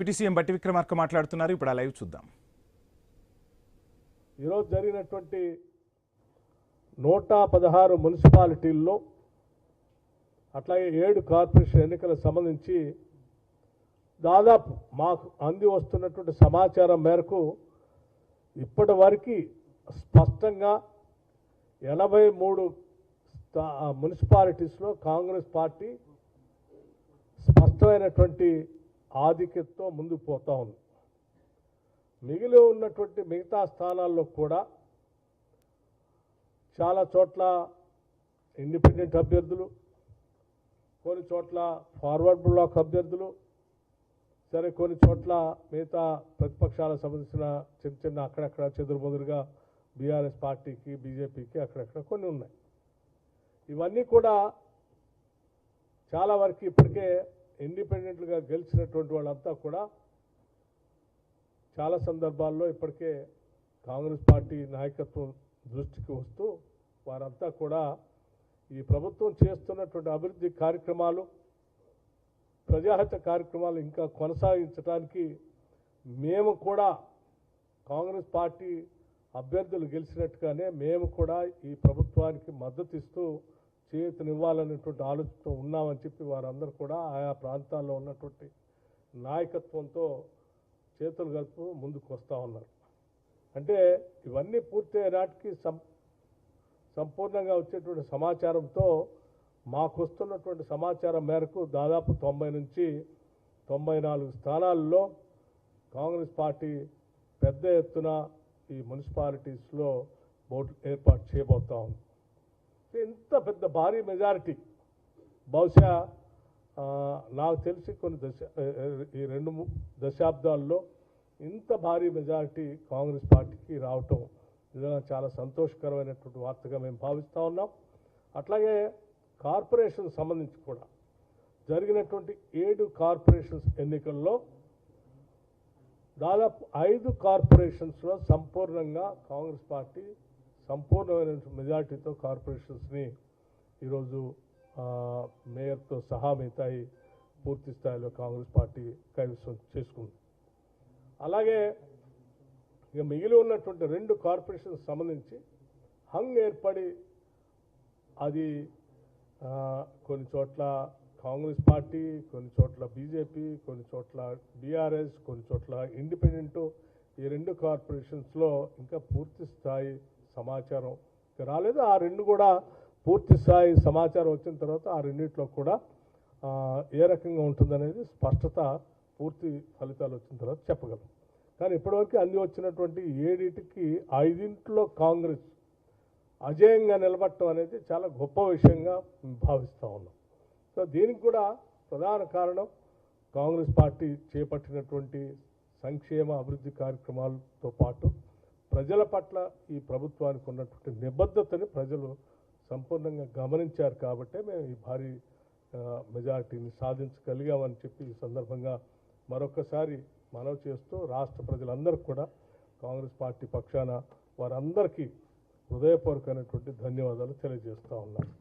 Deputy CM బట్టి విక్రమార్క మాట్లాడుతున్నారు. ఇప్పుడు ఆ లైవ్ చూద్దాం. ఈరోజు జరిగినటువంటి 116 మున్సిపాలిటీల్లో అట్లాగే 7 కార్పొరేషన్ ఎన్నికలకు సంబంధించి దాదాపు మాకు అంది వస్తున్నటువంటి సమాచారం మేరకు ఇప్పటి వరకు స్పష్టంగా 83 మున్సిపాలిటీస్లో కాంగ్రెస్ పార్టీ స్పష్టమైనటువంటి ఆధిక్యతతో ముందుకు పోతా ఉంది. మిగిలి ఉన్నటువంటి మిగతా స్థానాల్లో కూడా చాలా చోట్ల ఇండిపెండెంట్ అభ్యర్థులు, కొన్ని చోట్ల ఫార్వర్డ్ బ్లాక్ అభ్యర్థులు, సరే కొన్ని చోట్ల మిగతా ప్రతిపక్షాలకు సంబంధించిన చిన్న చిన్న అక్కడక్కడ చెదురుమదురుగా బీఆర్ఎస్ పార్టీకి బీజేపీకి అక్కడక్కడ కొన్ని ఉన్నాయి. ఇవన్నీ కూడా చాలా వరకు ఇప్పటికే ఇండిపెండెంట్గా గెలిచినటువంటి వాళ్ళంతా కూడా చాలా సందర్భాల్లో ఇప్పటికే కాంగ్రెస్ పార్టీ నాయకత్వం దృష్టికి వస్తూ వారంతా కూడా ఈ ప్రభుత్వం చేస్తున్నటువంటి అభివృద్ధి కార్యక్రమాలు, ప్రజాహిత కార్యక్రమాలు ఇంకా కొనసాగించడానికి మేము కూడా కాంగ్రెస్ పార్టీ అభ్యర్థులు గెలిచినట్టుగానే మేము కూడా ఈ ప్రభుత్వానికి మద్దతు ఇస్తూ చేతునివ్వాలనేటువంటి ఆలోచనతో ఉన్నామని చెప్పి వారందరూ కూడా ఆయా ప్రాంతాల్లో ఉన్నటువంటి నాయకత్వంతో చేతులు కలుపు ముందుకు వస్తూ ఉన్నారు. అంటే ఇవన్నీ పూర్తయ్యే నాటికి సంపూర్ణంగా వచ్చేటువంటి సమాచారంతో మాకు వస్తున్నటువంటి సమాచారం మేరకు దాదాపు 90 నుంచి 94 స్థానాల్లో కాంగ్రెస్ పార్టీ పెద్ద ఎత్తున ఈ మున్సిపాలిటీస్లో ఓట్లు ఏర్పాటు చేయబోతా ఉంది. ఇంత పెద్ద భారీ మెజారిటీ బహుశా నాకు తెలిసి కొన్ని ఈ 2 దశాబ్దాల్లో ఇంత భారీ మెజారిటీ కాంగ్రెస్ పార్టీకి రావటం నిజంగా చాలా సంతోషకరమైనటువంటి వార్తగా మేము భావిస్తూ ఉన్నాం. అట్లాగే కార్పొరేషన్ సంబంధించి కూడా జరిగినటువంటి 7 కార్పొరేషన్స్ ఎన్నికల్లో దాదాపు 5 కార్పొరేషన్స్లో సంపూర్ణంగా కాంగ్రెస్ పార్టీ సంపూర్ణమైన మెజారిటీతో కార్పొరేషన్స్ని ఈరోజు మేయర్తో సహా మిగతాయి పూర్తి స్థాయిలో కాంగ్రెస్ పార్టీ కైవసం చేసుకుంది. అలాగే ఇక మిగిలి ఉన్నటువంటి 2 కార్పొరేషన్స్ సంబంధించి హంగ్ ఏర్పడి అది కొన్ని చోట్ల కాంగ్రెస్ పార్టీ, కొన్ని చోట్ల బీజేపీ, కొన్ని చోట్ల బీఆర్ఎస్, కొన్ని చోట్ల ఇండిపెండెంట్, ఈ 2 కార్పొరేషన్స్లో ఇంకా పూర్తి స్థాయి సమాచారం రాలేదు. ఆ 2 కూడా పూర్తి స్థాయి సమాచారం వచ్చిన తర్వాత ఆ 2 కూడా ఏ రకంగా ఉంటుందనేది స్పష్టత పూర్తి ఫలితాలు వచ్చిన తర్వాత చెప్పగలం. కానీ ఇప్పటివరకు అన్ని వచ్చినటువంటి 7కి 5 కాంగ్రెస్ అజేయంగా నిలబడటం అనేది చాలా గొప్ప విషయంగా భావిస్తూ ఉన్నాం. సో దీనికి కూడా ప్రధాన కారణం కాంగ్రెస్ పార్టీ చేపట్టినటువంటి సంక్షేమ అభివృద్ధి కార్యక్రమాలతో పాటు ప్రజల పట్ల ఈ ప్రభుత్వానికి ఉన్నటువంటి నిబద్ధతని ప్రజలు సంపూర్ణంగా గమనించారు కాబట్టే మేము ఈ భారీ మెజారిటీని సాధించగలిగామని చెప్పి ఈ సందర్భంగా మరొకసారి మనవి చేస్తూ రాష్ట్ర ప్రజలందరూ కూడా కాంగ్రెస్ పార్టీ పక్షాన వారందరికీ హృదయపూర్వకమైనటువంటి ధన్యవాదాలు తెలియజేస్తూ ఉన్నాను.